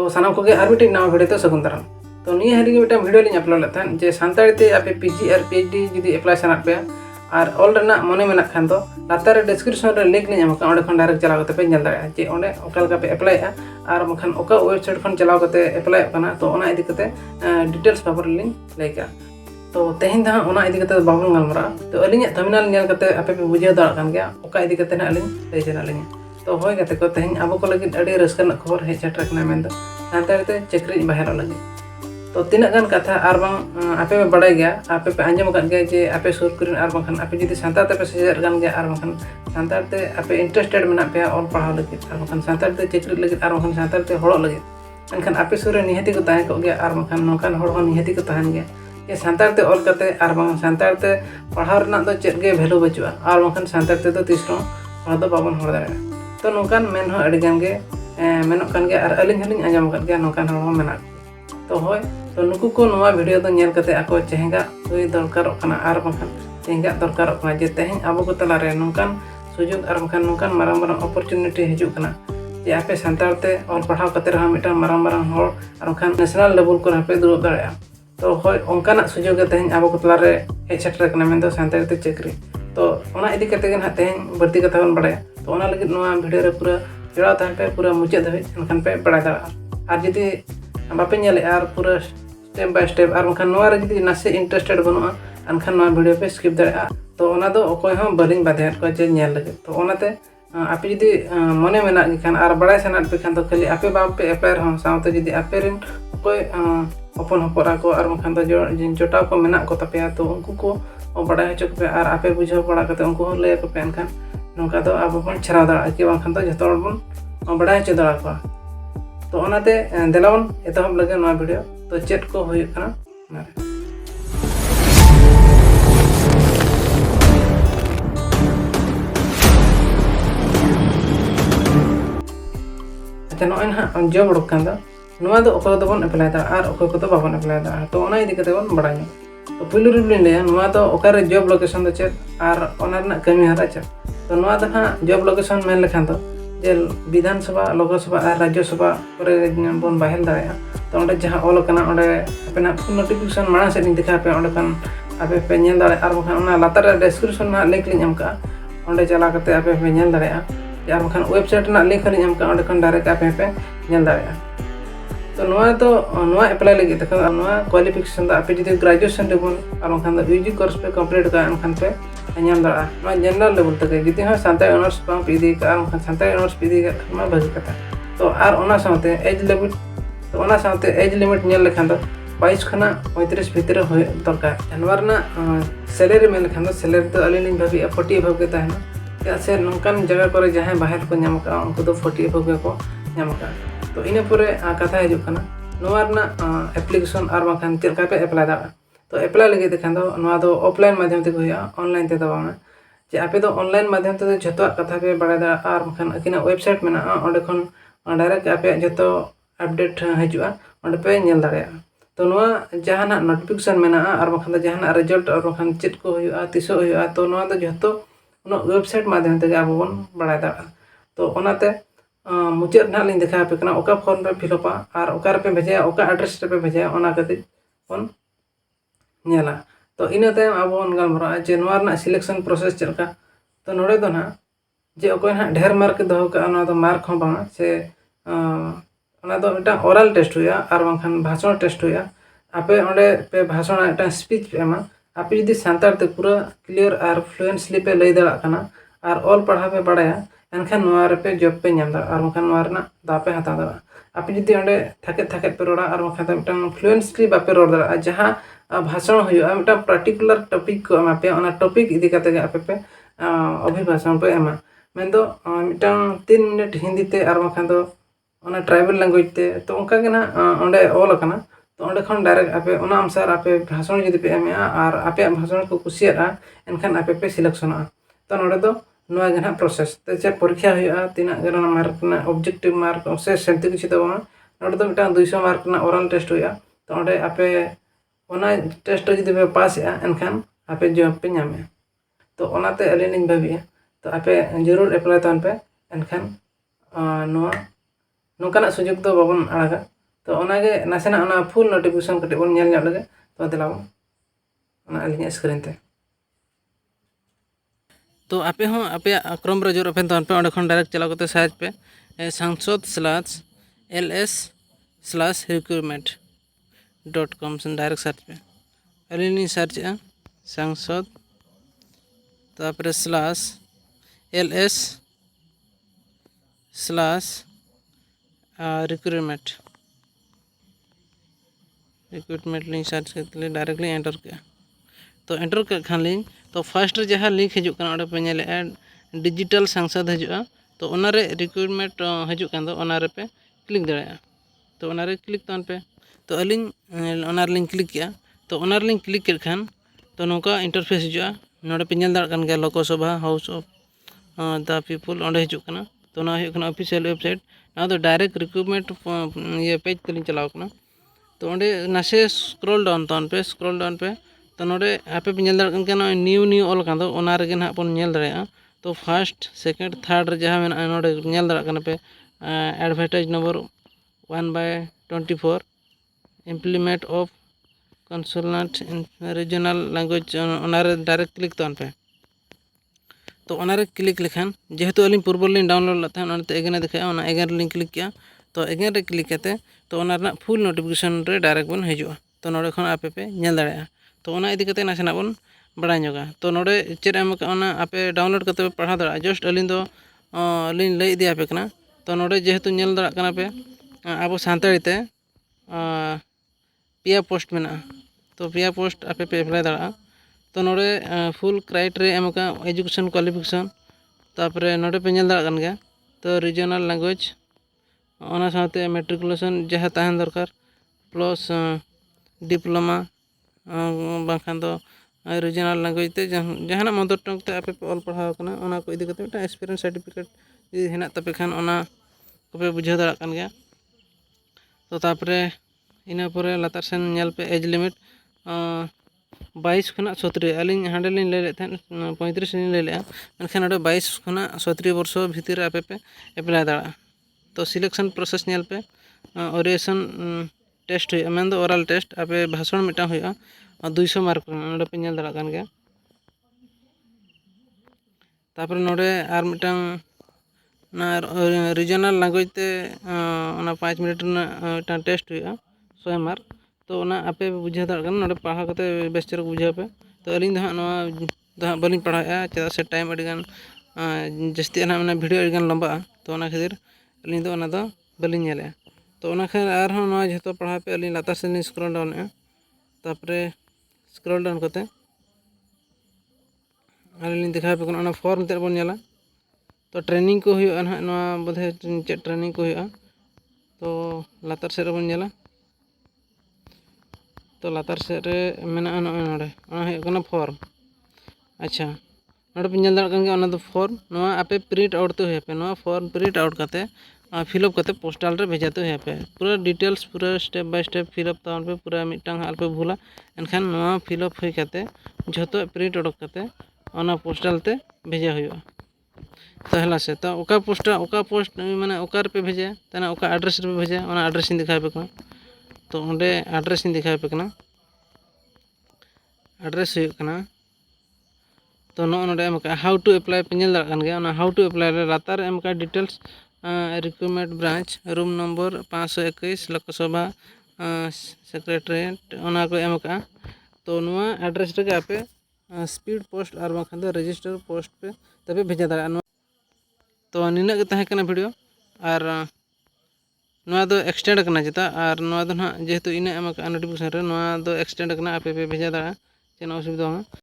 सानाम को आर मिट्टी नवा वीडियो तो सगुन दाराम। तो निया हाली के मिट्टी वीडियो लिंग अपलोड लेता है जे सानताड़ी ते आपे पीजी और पीएचडी जुदी अप्लाई सना पे और ऑल रना मने मेना खान तो लातार डिस्क्रिप्शन रे लिंक लिंग एमका ओंडे खन डायरेक्ट चलाव कते पे नेल दाड़ा जे ओंडे ओका लगा पे अप्लाई आ और मखन ओका वेबसाइट खन चलाव कते अप्लाई कना तो ओना इदी कते डिटेल्स बाबर लिंग लेका। तो तेहिन दा ओना इदी कते बाबन गलमरा तो अलिंग थंबनेल नेल कते आपे पे बुझे दाड़ा कान गया ओका इदी कते ना अलिंग लay चला लिंग। तो होय कते को तेहिन आबो को लगी अडी रस्कन खबर हे सेटर कना मेन दो सानताड़ी ते चक्री बाहर लगी। तो तीना गान कथा आर बांग आपे में बड़ाई गया आपे पे आंजम कर गया जे आपे सुर करिन आर बांखन आपे जदी सानताड़ ते पे सेजर गान गया आर बांखन सानताड़ ते आपे इंटरेस्टेड मेना पे ऑल पढ़ाव लगी आर बांखन सानताड़ ते चक्री लगी आर बांखन सानताड़ ते हड़ो लगी एनखान आपे सुर रे निहति को ताहे को गया आर बांखन नोकान हड़ हो निहति को ताहन गया ये सानताड़ ते ऑल करते आर बांग सानताड़ ते पढ़ाव रना दो चेद गे वैल्यू बचुआ आर बांखन सानताड़ ते तो तीसरो हड़ दो बाबन हड़ दाड़ा। तो नोकान मेन हो अडी गान गे मेनोक कान गया आर अलिंग हलिंग आंजम कर गया नोकान हड़ हो मेना। तो होय तो नुकु को नवा वीडियो तो नेल कते आको चेहंगा हुई दरकार कना आर बांखन चेहंगा दरकार कना जे तेहें आबो को तला रे नोकान सुजोग आर बांखन नोकान मारांग मारांग अपॉर्चुनिटी हिजुग कना जे आपे सानताड़ ते और पढ़ाव कते रहा मिटा मारांग मारांग होड़ आर बांखन नेशनल लेवल को आपे दुरुब दाड़या। तो होय ओंकाना सुजोग तेहें आबो को तला रे हेज सेटर कना मेन दो सानताड़ ते चक्री। तो ओना इदी कते गन तेहें बर्ती कथा बन बड़ाया तो ओना लगिद नवा वीडियो रे पूरा जोड़ा ताहन पे पूरा मुचाद धाबी एनखान पे बड़ा दाड़ा आर जदी बापे नेले आर पूरा स्टेप बाय स्टेप और बांखान नवा रे जदी नासे इंटरेस्टेड बनुआ एनखान नवा वीडियो पे स्किप दाड़ा। तो ओना दो अकोय हो बलिंग बाध्य को जे नेल लगे। तो ओनाते आपे जदी मने मेना खान आर बड़ाय सना पे खान तो खाली आपे बापे अप्लाई रहो सावते जदी आपे रिन अकोय ओपन हपरा को आर बांखान तो जोटाव को मेना को तपेया तो उनको को बड़ाय हचो पे आर आपे बुझाव पड़ा कते उनको हो लय को पे एनखान नोका दो आबो बन छराव दाड़ा कि बांखान तो जतो बन बड़ाय हचो दाड़ा को। तो ओनाते देलावन एतहब लगे नवा वीडियो तो चेट को हुई कना मारे। अच्छा नोय ना जॉब उडक कान दा नवा दो ओको दो बन अप्लाई दा आर ओको को तो बाबन अप्लाई दा तो ओना इदी कते बन बड़ाय। तो पुलु रिब्लिन ले नवा दो ओकारे जॉब लोकेशन दो चेट आर ओना ना कमी हरा चे। तो नवा दो हा जॉब लोकेशन मेन लेखान तो जे विधानसभा लोकसभा और राज्यसभा पर बन बाहेल दाड़ा। तो ओंडे जहां ऑल कना ओंडे अपना नोटिफिकेशन माना से दिखा पे ओंडे खान आपे पे नेल दाड़ा आर बांखान ओना लातार डिस्क्रिप्शन ना लिंक लिंग एमका ओंडे चला करते आपे पे नेल दाड़ा आर बांखान वेबसाइट ना लिंक लिंग एमका ओंडे खान डायरेक्ट आपे पे नेल दाड़ा। तो नवा अप्लाई लगे तक नवा क्वालिफिकेशन दा आपे जदी ग्रेजुएशन लेवल आर बांखान दा यूजी कोर्स पे कंप्लीट का एनखान पे नाम दाड़ा नवा जनरल लेवल तक जदी हा सानताड़ी ऑनर्स बांग पीदी का आर बांखान सानताड़ी ऑनर्स पीदी का मा भागी कथा। तो आर ओना साथे एज लिमिट तो ओना साथे एज लिमिट नेल लेखान दो 22 खना 35 भीतर होय दरकार जानवर ना सैलरी में लेखान दो सैलरी तो अलिन भाभी 40 भाग के ताहना क्या से नोकान जगह पर जहां बाहर को नाम का उनको तो 40 भाग को नाम का। तो इने पूरे कथा हिजुग कना नवा ना एप्लीकेशन आर बांखान चेलका पे अप्लाई दाड़ा। तो अप्लाई लगे देखान दो नवा दो ऑफलाइन माध्यम ते होया ऑनलाइन ते दो बांगा जे आपे दो ऑनलाइन माध्यम ते जतो कथा पे बड़ा दाड़ा आर बांखान अकिना वेबसाइट मेना ओंडे खन डायरेक्ट आपे जतो अपडेट हिजुआ ओंडे पे नेल दाड़ा। तो नवा जहाना नोटिफिकेशन मेना आर बांखान जहाना रिजल्ट और बांखान चेत को हुआ तिसो हुआ तो नवा दो जतो उन वेबसाइट माध्यम ते आबो बन बड़ा दाड़ा। तो ओनाते मुचाद ना लिंग देखा पे कना ओका फॉर्म पे फिलअपा और ओका रे पे भेजा ओका एड्रेस पे भेजा ओना कते बन नेला। तो इना तायम आबो बन गलमरा जे नवा ना सिलेक्शन प्रोसेस चलका। तो नोडे दो ना जे ओको ना ढेर मार्क दो का ओना दो मार्क हो बांगा से ओना दो मिटा ओरल टेस्ट हुआ आर बांखान भाषण टेस्ट हुआ आपे ओंडे पे भाषण एक स्पीच पे एमा आपे जदी सानताड़ ते पूरा क्लियर और फ्लुएंटली पे लay दाड़ा कना और ऑल पढ़ा पे बड़ाया एनखान नवा रे पे जॉब पे नाम दाड़ा आर बांखान नवा रे ना दापे हता दाड़ा। आपे जदी ओंडे थाके पे रोड़ा आर बांखान मिटा फ्लुएंटली बापे रोड़ दाड़ा जहां भाषण हुआ मिटा पर्टिकुलर टॉपिक को एमा पे ओना टॉपिक इदी कते आपे पे अभिभाषण पे एमा मेन दो मिटा 3 मिनट हिंदी ते आर बांखान दो ओना ट्राइबल लैंग्वेज ते तो उनका के ना ओंडे ऑल कना। तो ओंडे खन डायरेक्ट आपे ओना अनुसार आपे भाषण जदी पे एमे और आपे भाषण को कुसिया एनखान आपे पे सिलेक्शन। तो नोडे दो नवा गना प्रोसेस ते चे परीक्षा हुआ तीना गना मार्क ना ऑब्जेक्टिव मार्क से सेंति किछि दो नोडे दो मिटा 200 मार्क ना ओरल टेस्ट हुआ। तो ओंडे आपे ओना टेस्ट जदी पे पास एनखान आपे जॉब पे नामे। तो ओनाते अलिन भाबिया तो आपे जरूर अप्लाई तन पे एनखान नवा नोकाना सुजोग दो बाबन आड़ागा तो ओनागे नासेना ओना फुल नोटिफिकेशन कटे बन नेल ᱧᱚᱜ लगे तो दिलाबो ओना अलिᱧ स्क्रीन ते तो आपे हो आपे क्रम रे जोर पे तो पे ओंडे खन डायरेक्ट चला करते सर्च पे sangsod/ls/recruitment.com से डायरेक्ट सर्च पे अलिनी सर्च है सांसद तापरे /ls/recruitment लिंक सर्च करते डायरेक्टली एंटर किया तो एंटर कर खान लिंक तो फर्स्ट जहाँ लिंक हजू पे नेले डिजिटल सांसद हजूँ तो ओनारे रिक्रूटमेंट हजू पे क्लिक दाड़ा तो ओनारे क्लिक तान पे तो अलिंग ओनारलिंग क्लिक किया तो ओनारलिंग क्लिक के खान तो नौका इंटरफेस हजूँ नोड़े पे नेल दाड़ा गया Lok Sabha house of the people ओंडे हजू तो ना ऑफिशियल वेबसाइट ना तो डायरेक्ट रिक्रूटमेंट ये पेज तलिंग चलाव तो ओंडे नासे स्क्रॉल डाउन पे तो नोड़े आपे पे नेल दाड़ा के न्यू ऑल कान ओना रेगे ना बन नेल दाड़ा तो फर्स्ट सेकेंड थर्ड जहाँ में नोड़े नेल दाड़ा पे advertise number 1/24 implement of consultant in regional language ओनारे डायरेक्ट क्लिक तान पे तो ओनारे क्लिक लेखान जेहेतु अलिंग पूर्वल लिंग डाउनलोड लता ओनाते एगेन दिखाया ओना एगेन लिंक क्लिक किया तो एगेन रे क्लिक करते तो ओना फुल नोटिफिकेशन रे डायरेक्ट बन हजूआ तो नोड़े खन आपे पे नेल दाड़ा तो ओना इदी कते नासेना बन बड़ा ñoगा तो नोड़े चेद एम ओना आपे डाउनलोड करते पे पढ़ा दाड़ा जस्ट अलिंग दो अलिंग लई इदी आपे कना तो नोड़े जेहेतु नेल दाड़ा कना पे अब सानताड़ी ते पिया पोस्ट मेना तो पिया पोस्ट आपे पे अप्लाई दाड़ा तो नोड़े फुल क्राइटेरिया एम एजुकेशन क्वालिफिकेशन तापरे नोड़े पे नेल दाड़ा गया तो रीजनल लैंग्वेज ओना साथे मैट्रिकुलेशन जहाँ तहन दरकार प्लस डिप्लोमा बाखान दो रीजनल लैंग्वेज ते जहाँ मदर टंग ते आपे ऑल पढ़ाव कना ओना को इदी कते एक्सपीरियंस सर्टिफिकेट यदि हेना तपे खान ओना को बुझाव दाड़ा कान गया तो तापरे इना परे लातार सेन नेल पे एज लिमिट 22 खुना 70 अलिंग हांडे लिंग ले लेते 35 लिंग ले लेआ मेनखान 22 खुना 70 वर्ष भीतर आपे पे अप्लाई दाड़ा तो सिलेक्शन प्रोसेस नेल पे ओरिएशन टेस्ट हुआ मेन ओरल टेस्ट आपे भाषण मिटा हुआ 200 मार्क नोड़े पे नेल दाड़ा कान गया तापर नोड़े आर मिटांग ना रीजनल लैंग्वेज ते 5 मिनट ना टेस्ट हुआ 100 मार्क तो ओना आपे बुझाव दाड़ा नोड़े पढ़ा करते बेस चेर बुझाव पे तो अलिंग दो हाँ बलिंग पढ़ाया चेदा से टाइम अडिगान जस्ती ना वीडियो अडिगान लंबा तो ओना खातिर अलिंग दो बलिंग नेले तो ओना खातिर आर हो नवा जतो पढ़ा पे अलिंग लातार से स्क्रॉल डाउन तापरे स्क्रॉल डाउन करते अलिंग दिखा पे ओना फॉर्म ते बन नेला तो ट्रेनिंग को हुआ ना नवा बोधे चेक ट्रेनिंग को हुआ तो लातार से बन नेला तो लातार से रे मेना नोड़े ओना फॉर्म अच्छा नोड़े पे नेल दाड़ा गया ओना दो फॉर्म नवा आपे प्रिंट आउट ते हुए पे नवा फॉर्म प्रिंट आउट करते फिलअप करते पोस्टल रे भेजाते हुए पे पूरा डिटेल्स पूरा स्टेप बाय स्टेप फिलअप तान पे पूरा मिटांग हाल पे भूला एनखान नवा फिलअप हुई करते जतो प्रिंट आउट करते ओना पोस्टल ते भेजा हुआ तो हला से तो ओका पोस्ट माने ओकार पे भेजा तना ओका एड्रेस पे भेजा ओना एड्रेस दिखा पे तो ओंडे एड्रेस दिखा पे एड्रेस हुआ तो नोड़े एम हाउ टू अप्लाई पे नेल दाड़ा गया ओना हाउ टू अप्लाई रे लातार एम details recruitment branch room number 521 Lok Sabha secretariat ओना को एम तो नुआ एड्रेस रे आपे स्पीड पोस्ट और बाखान दो रजिस्टर पोस्ट पे तबे भेजा दाड़ा तो निना के तहे कना वीडियो और नवा दो एक्सटेंड करना चेता और नवा दो ना जेहेतु इना एम नोटिफिकेशन रे नवा दो एक्सटेंड करना आपे पे भेजा दाड़ा चेना असुविधा